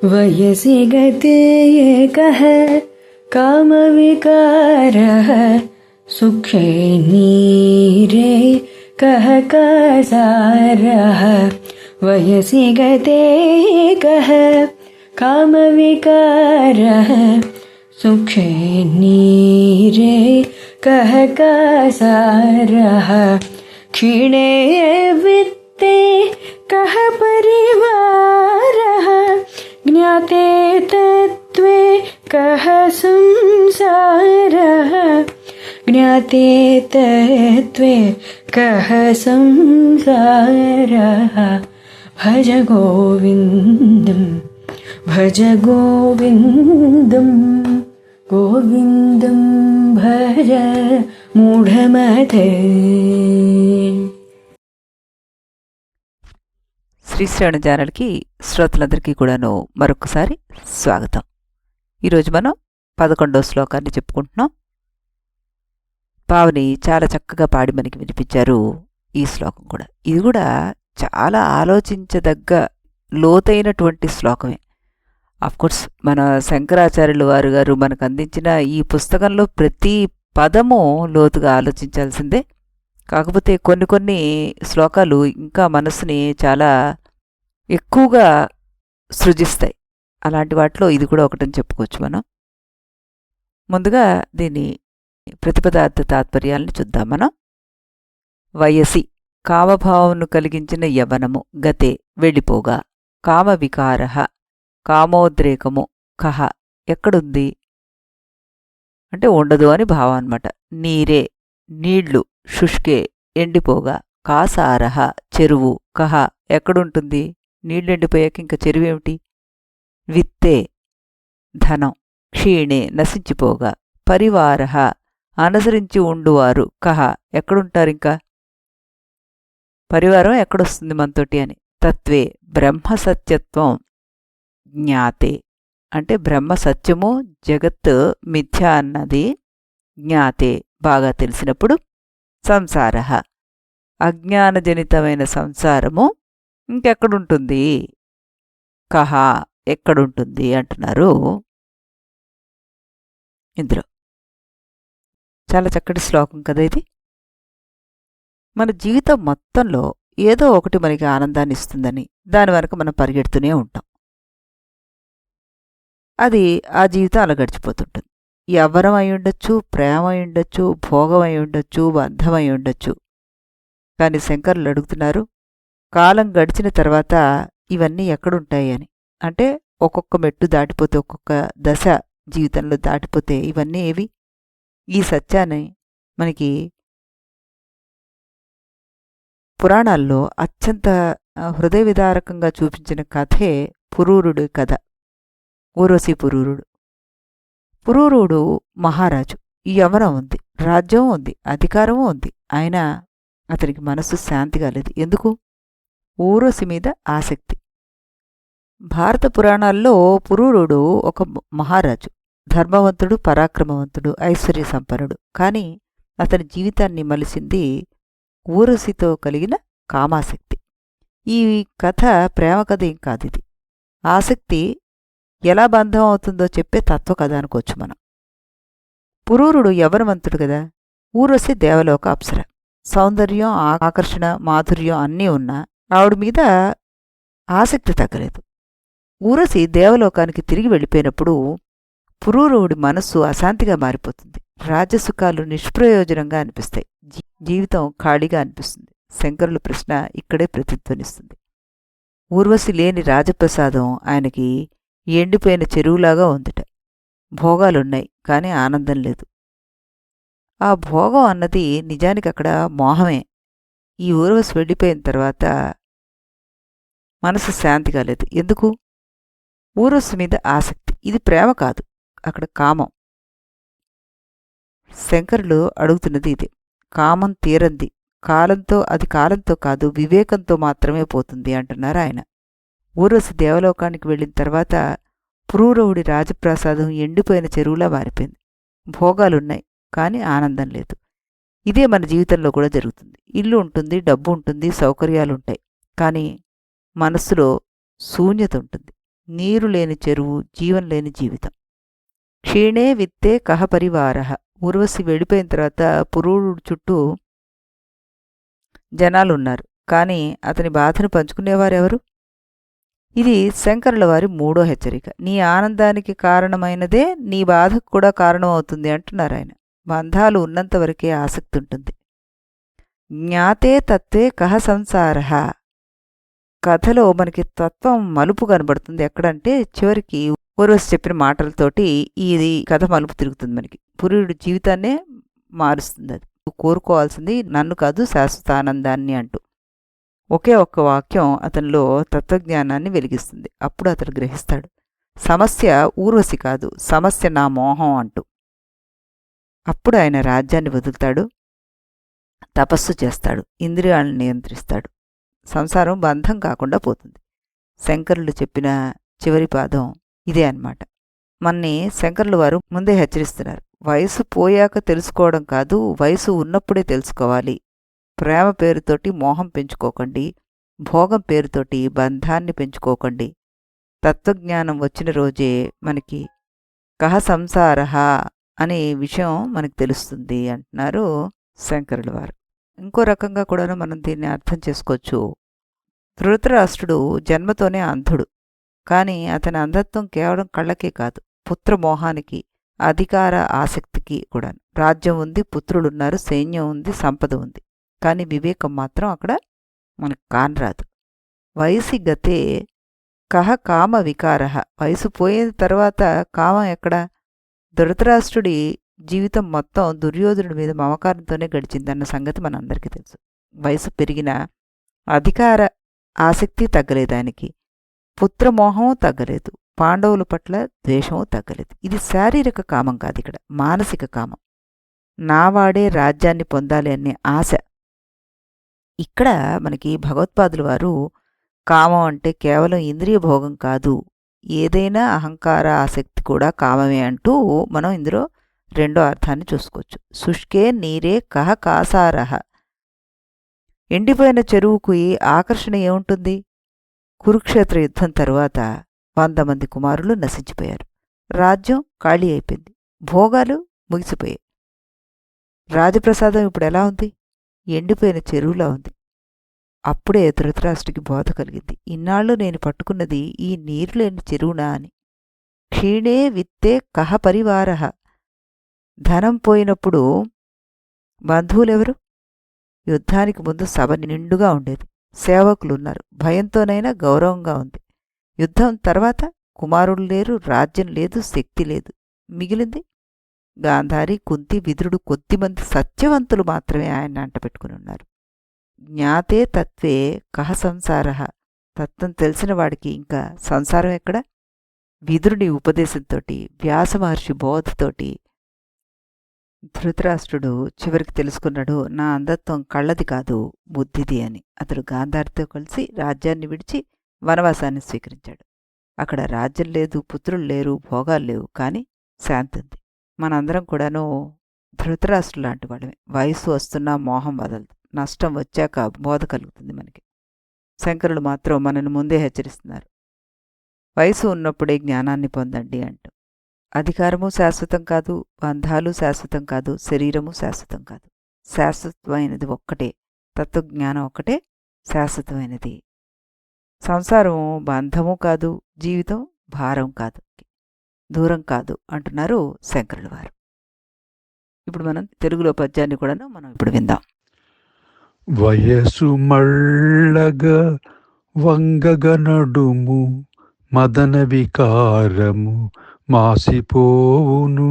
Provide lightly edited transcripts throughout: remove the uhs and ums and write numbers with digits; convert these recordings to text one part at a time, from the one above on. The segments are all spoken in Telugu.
वयसि गते एकः कामविकारः सुखे नीरे कः कासारः। वयसि गते एकः कामविकारः सुखे नीरे कः कासारः। क्षीणे वित्ते कः परिवारः ज्ञाते तत्त्वे कः संसारः। ज्ञाते तत्त्वे कः संसारः। भज गोविन्दं भज गोविन्दं गोविन्दं भज मूढमते। శ్రీశ్రవణ ఛానల్కి శ్రోతలందరికీ కూడాను మరొకసారి స్వాగతం. ఈరోజు మనం 11వ శ్లోకాన్ని చెప్పుకుంటున్నాం. పావని చాలా చక్కగా పాడి మనకి వినిపించారు. ఈ శ్లోకం కూడా ఇది కూడా చాలా ఆలోచించదగ్గ లోతైనటువంటి శ్లోకమే. కోర్స్ మన శంకరాచార్యులు వారు గారు మనకు అందించిన ఈ పుస్తకంలో ప్రతి పదము లోతుగా ఆలోచించాల్సిందే. కాకపోతే కొన్ని శ్లోకాలు ఇంకా మనసుని చాలా ఎక్కువగా సృజిస్తాయి. అలాంటి వాటిలో ఇది కూడా ఒకటని చెప్పుకోవచ్చు మనం. ముందుగా దీని ప్రతిపదార్థ తాత్పర్యాలను చూద్దాం మనం. వయసి కామభావమును కలిగించిన యవనము, గతే వెళ్ళిపోగా, కామవికార కామోద్రేకము, కహ ఎక్కడుంది అంటే ఉండదు అని భావం అన్నమాట. నీరే నీళ్లు, శుష్కే ఎండిపోగా, కాసారహ చెరువు, కహ ఎక్కడుంటుంది నీళ్ళెండిపోయాక ఇంక చెరువేమిటి. విత్తే ధనం, క్షీణే నశించిపోగా, పరివారః అనుసరించి ఉండువారు, కహ ఎక్కడుంటారింకా పరివారం ఎక్కడొస్తుంది మనతోటి అని. తత్వే బ్రహ్మసత్యత్వం జ్ఞాతే అంటే బ్రహ్మ సత్యము జగత్ మిథ్య అన్నది జ్ఞాతే బాగా తెలిసినప్పుడు, సంసార అజ్ఞానజనితమైన సంసారము ఇంకెక్కడుంటుంది, కహ ఎక్కడుంటుంది అంటున్నారు. ఇందులో చాలా చక్కటి శ్లోకం కదా ఇది. మన జీవితం మొత్తంలో ఏదో ఒకటి మనకి ఆనందాన్ని ఇస్తుందని దాని వరకు మనం పరిగెడుతూనే ఉంటాం. అది ఆ జీవితం అలా గడిచిపోతుంటుంది. యవ్వనం అయి ఉండొచ్చు, ప్రేమ అయి ఉండొచ్చు, భోగం అయి ఉండొచ్చు, బంధం అయి ఉండొచ్చు. కానీ శంకరులు అడుగుతున్నారు, కాలం గడిచిన తర్వాత ఇవన్నీ ఎక్కడుంటాయి అని. అంటే ఒక్కొక్క మెట్టు దాటిపోతే, ఒక్కొక్క దశ జీవితంలో దాటిపోతే ఇవన్నీ ఏవి. ఈ సత్యాన్ని మనకి పురాణాల్లో అత్యంత హృదయ విదారకంగా చూపించిన కథే పురూరుడి కథ. ఊర్వశీ పురూరుడు. పురూరుడు మహారాజు. యవ్వనం ఉంది, రాజ్యం ఉంది, అధికారము ఉంది. అయినా అతనికి మనస్సు శాంతి కాలేదు. ఎందుకు? ఊర్వశి మీద ఆసక్తి. భారత పురాణాల్లో పురూరుడు ఒక మహారాజు, ధర్మవంతుడు, పరాక్రమవంతుడు, ఐశ్వర్య సంపన్నుడు. కానీ అతని జీవితాన్ని మలిసింది ఊర్వశితో కలిగిన కామాసక్తి. ఈ కథ ప్రేమ కథ ఏం కాదు. ఇది ఆసక్తి ఎలా బంధం అవుతుందో చెప్పే తత్వ కథ అనుకోవచ్చు మనం. పురూరుడు యవ్వనవంతుడు కదా, ఊర్వశి దేవలోక అప్సర. సౌందర్యం, ఆకర్షణ, మాధుర్యం అన్నీ ఉన్నా ఆవిడ మీద ఆసక్తి తగ్గలేదు. ఊర్వశి దేవలోకానికి తిరిగి వెళ్ళిపోయినప్పుడు పురూరుడి మనస్సు అశాంతిగా మారిపోతుంది. రాజసుఖాలు నిష్ప్రయోజనంగా అనిపిస్తాయి. జీవితం ఖాళీగా అనిపిస్తుంది. శంకరుల ప్రశ్న ఇక్కడే ప్రతిధ్వనిస్తుంది. ఊర్వశి లేని రాజప్రసాదం ఆయనకి ఎండిపోయిన చెరువులాగా ఉందిట. భోగాలున్నాయి, కానీ ఆనందం లేదు. ఆ భోగం అన్నది నిజానికి అక్కడ మోహమే. ఈ ఊర్వశి వెళ్ళిపోయిన తర్వాత మనసు శాంతిగా లేదు. ఎందుకు? ఊర్వశి మీద ఆసక్తి. ఇది ప్రేమ కాదు, అక్కడ కామం. శంకరులు అడుగుతున్నది ఇదే. కామం తీరంది కాలంతో, అది కాలంతో కాదు వివేకంతో మాత్రమే పోతుంది అంటున్నారు ఆయన. ఊర్వశి దేవలోకానికి వెళ్ళిన తర్వాత పురూరవుడి రాజప్రాసాదం ఎండిపోయిన చెరువులా మారిపోయింది. భోగాలున్నాయి, కానీ ఆనందం లేదు. ఇదే మన జీవితంలో కూడా జరుగుతుంది. ఇల్లు ఉంటుంది, డబ్బు ఉంటుంది, సౌకర్యాలుంటాయి, కానీ మనస్సులో శూన్యత ఉంటుంది. నీరు లేని చెరువు, జీవం లేని జీవితం. క్షీణే విత్తే కహ పరివారః. ఊర్వశి వెళ్ళిపోయిన తర్వాత పురూరుడు చుట్టూ జనాలున్నారు. కానీ అతని బాధను పంచుకునేవారెవరు? ఇది శంకరుల వారి 3వ హెచ్చరిక. నీ ఆనందానికి కారణమైనదే నీ బాధకు కూడా కారణమవుతుంది అంటున్నారు ఆయన. బంధాలు ఉన్నంతవరకే ఆసక్తి ఉంటుంది. జ్ఞాతే తత్వే కహ సంసారః. కథలో మనకి తత్వం మలుపు కనబడుతుంది. ఎక్కడంటే చివరికి ఊర్వశి చెప్పిన మాటలతోటి ఇది కథ మలుపు తిరుగుతుంది మనకి. పురుషుడి జీవితాన్నే మారుస్తుంది. అది కోరుకోవాల్సింది నన్ను కాదు, శాశ్వతానందాన్ని అంటూ ఒకే ఒక్క వాక్యం అతనిలో తత్వజ్ఞానాన్ని వెలిగిస్తుంది. అప్పుడు అతడు గ్రహిస్తాడు, సమస్య ఊర్వశి కాదు, సమస్య నా మోహం అంటూ. అప్పుడు ఆయన రాజ్యాన్ని వదులుతాడు, తపస్సు చేస్తాడు, ఇంద్రియాలను నియంత్రిస్తాడు. సంసారం బంధం కాకుండా పోతుంది. శంకరులు చెప్పిన చివరి పాదం ఇదే అన్నమాట. మన్ని శంకరుల వారు ముందే హెచ్చరిస్తున్నారు. వయసు పోయాక తెలుసుకోవడం కాదు, వయసు ఉన్నప్పుడే తెలుసుకోవాలి. ప్రేమ పేరుతోటి మోహం పెంచుకోకండి, భోగం పేరుతోటి బంధాన్ని పెంచుకోకండి. తత్వజ్ఞానం వచ్చిన రోజే మనకి కహ సంసారః అనే విషయం మనకు తెలుస్తుంది అంటున్నారు శంకరుల వారు. ఇంకో రకంగా కూడా మనం దీన్ని అర్థం చేసుకోవచ్చు. ధృతరాష్ట్రుడు జన్మతోనే అంధుడు. కానీ అతని అంధత్వం కేవలం కళ్ళకే కాదు, పుత్రమోహానికి, అధికార ఆసక్తికి కూడా. రాజ్యం ఉంది, పుత్రులున్నారు, సైన్యం ఉంది, సంపద ఉంది. కానీ వివేకం మాత్రం అక్కడ మనకు కానరాదు. వయసి గతే కహ కామ వికారః. వయసు పోయిన తర్వాత కామం ఎక్కడ? ధృతరాష్ట్రుడి జీవితం మొత్తం దుర్యోధనుడి మీద మమకారంతోనే గడిచిందన్న సంగతి మనందరికీ తెలుసు. వయసు పెరిగిన అధికార ఆసక్తి తగ్గలేదు ఆయనకి, పుత్రమోహం తగ్గలేదు, పాండవుల పట్ల ద్వేషము తగ్గలేదు. ఇది శారీరక కామం కాదు, ఇక్కడ మానసిక కామం. నావాడే రాజ్యాన్ని పొందాలి అనే ఆశ. ఇక్కడ మనకి భగవత్పాదుల వారు కామం అంటే కేవలం ఇంద్రియ భోగం కాదు, ఏదైనా అహంకార ఆసక్తి కూడా కామమే అంటూ మనం ఇందులో రెండో అర్థాన్ని చూసుకోవచ్చు. శుష్కే నీరే కహ కాసారః. ఎండిపోయిన చెరువుకు ఆకర్షణ ఏముంటుంది? కురుక్షేత్ర యుద్ధం తరువాత 100 మంది కుమారులు నశించిపోయారు. రాజ్యం ఖాళీ అయిపోయింది, భోగాలు ముగిసిపోయాయి. రాజప్రసాదం ఇప్పుడు ఎలా ఉంది? ఎండిపోయిన చెరువులా ఉంది. అప్పుడే ధృతరాష్ట్రుడికి బోధ కలిగింది, ఇన్నాళ్ళు నేను పట్టుకున్నది ఈ నీరు లేని చెరువునా అని. క్షీణే విత్తే కహ పరివారః. ధనం పోయినప్పుడు బంధువులెవరు? యుద్ధానికి ముందు సభ నిండుగా ఉండేది, సేవకులున్నారు, భయంతోనైనా గౌరవంగా ఉంది. యుద్ధం తర్వాత కుమారులు లేరు, రాజ్యం లేదు, శక్తి లేదు. మిగిలింది గాంధారి, కుంతి, విదురుడు, కొద్దిమంది సత్యవంతులు మాత్రమే ఆయన అంటపెట్టుకుని ఉన్నారు. జ్ఞాతే తత్వే కహ సంసారః. తత్వం తెలిసిన వాడికి ఇంకా సంసారం ఎక్కడ? విదురుని ఉపదేశంతోటి, వ్యాసమహర్షి బోధతోటి ధృతరాష్ట్రుడు చివరికి తెలుసుకున్నాడు, నా అంధత్వం కళ్ళది కాదు, బుద్ధిది అని. అతడు గాంధారితో కలిసి రాజ్యాన్ని విడిచి వనవాసాన్ని స్వీకరించాడు. అక్కడ రాజ్యం లేదు, పుత్రులు లేరు, భోగాలు లేవు, కానీ శాంతి ఉంది. మనందరం కూడాను ధృతరాష్ట్రులు లాంటి వాళ్ళమే. వయసు వస్తున్నా మోహం వదలదు, నష్టం వచ్చాక బోధ కలుగుతుంది మనకి. శంకరులు మాత్రం మనల్ని ముందే హెచ్చరిస్తున్నారు, వయసు ఉన్నప్పుడే జ్ఞానాన్ని పొందండి అంటూ. అధికారము శాశ్వతం కాదు, బంధాలు శాశ్వతం కాదు, శరీరము శాశ్వతం కాదు. శాశ్వతమైనది ఒక్కటే, తత్వజ్ఞానం ఒక్కటే శాశ్వతమైనది. సంసారం బంధము కాదు, జీవితం భారం కాదు, దూరం కాదు అంటున్నారు శంకరుల వారు. ఇప్పుడు మనం తెలుగులో పద్యాన్ని కూడా మనం ఇప్పుడు విందాం. వయసు మళ్ళగ వంగగ నడుము మదన వికారము మాసిపోవును,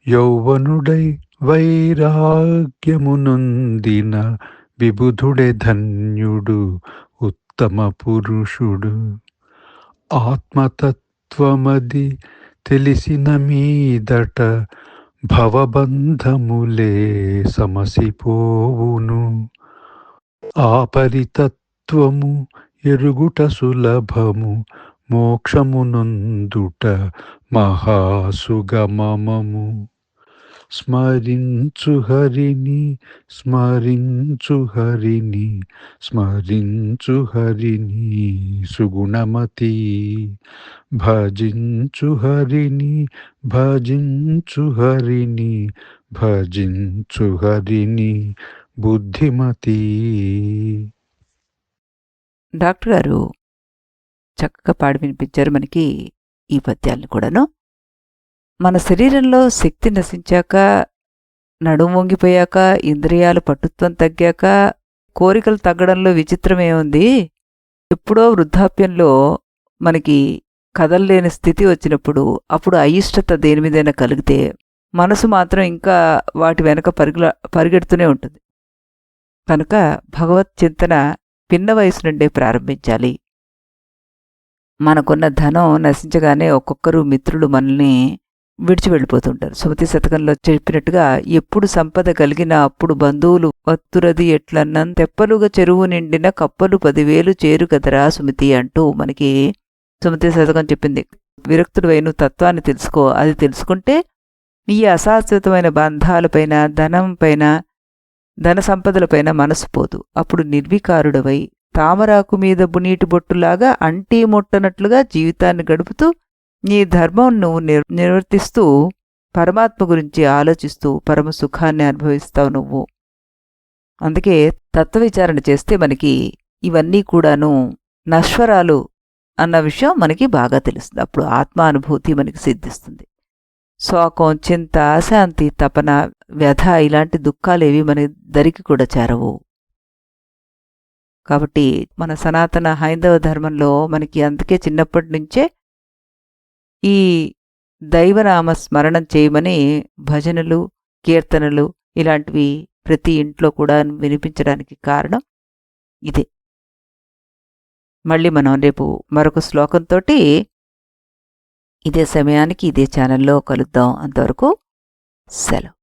యౌవనుడై వైరాగ్యమునొందిన విబుధుడే ధన్యుడు ఉత్తమ పురుషుడు. ఆత్మతత్వమది తెలిసిన మీదట భవబంధములే సమసిపోవును, ఆపరితత్వము ఎరుగుట సులభము మోక్షమునందుట మహాసుగమము. స్మరించు హరిని స్మరించు హరిని స్మరించు హరిని సుగుణమతి భజించు హరిని భజించు హరిని భజించు హరిని బుద్ధిమతి. డాక్టర్ గారు చక్కగా పాడి వినిపించారు మనకి ఈ పద్యాలను కూడాను. మన శరీరంలో శక్తి నశించాక, నడుము వంగిపోయాక, ఇంద్రియాల పటుత్వం తగ్గాక, కోరికలు తగ్గడంలో విచిత్రమేముంది? ఎప్పుడో వృద్ధాప్యంలో మనకి కదలలేని స్థితి వచ్చినప్పుడు, అప్పుడు అయిష్టత దేని మీదైనా కలిగితే మనసు మాత్రం ఇంకా వాటి వెనక పరిగెడుతూనే ఉంటుంది. కనుక భగవత్ చింతన పిన్న వయసు నుండే ప్రారంభించాలి. మనకున్న ధనం నశించగానే ఒక్కొక్కరు మిత్రులు మనల్ని విడిచి వెళ్ళిపోతుంటారు. సుమతి శతకంలో చెప్పినట్టుగా, ఎప్పుడు సంపద కలిగినా అప్పుడు బంధువులు వత్తురది ఎట్లన్నం తెప్పలుగా చెరువు నిండిన కప్పలు 10,000 చేరు కదరా సుమతి అంటూ మనకి సుమతి శతకం చెప్పింది. విరక్తుడైన తత్వాన్ని తెలుసుకో. అది తెలుసుకుంటే ఈ అశాశ్వతమైన బంధాలపైన, ధనంపైన, ధన సంపదలపైన మనసు పోదు. అప్పుడు నిర్వికారుడవై తామరాకు మీద నీటి బొట్టులాగా అంటీ ముట్టనట్లుగా జీవితాన్ని గడుపుతూ నీ ధర్మం నువ్వు నిర్వర్తిస్తూ పరమాత్మ గురించి ఆలోచిస్తూ పరమ సుఖాన్ని అనుభవిస్తావు నువ్వు. అందుకే తత్వవిచారణ చేస్తే మనకి ఇవన్నీ కూడాను నశ్వరాలు అన్న విషయం మనకి బాగా తెలుస్తుంది. అప్పుడు ఆత్మానుభూతి మనకి సిద్ధిస్తుంది. శోకం, చింత, అశాంతి, తపన, వ్యధ ఇలాంటి దుఃఖాలేవి మన దరికి కూడా చేరవు. కాబట్టి మన సనాతన హైందవ ధర్మంలో మనకి అందుకే చిన్నప్పటి నుంచే ఈ దైవనామ స్మరణం చేయమని భజనలు, కీర్తనలు ఇలాంటివి ప్రతి ఇంట్లో కూడా వినిపించడానికి కారణం ఇదే. మళ్ళీ మనం రేపు మరొక శ్లోకంతో ఇదే సమయానికి ఇదే ఛానల్లో కలుద్దాం. అంతవరకు సెలవు.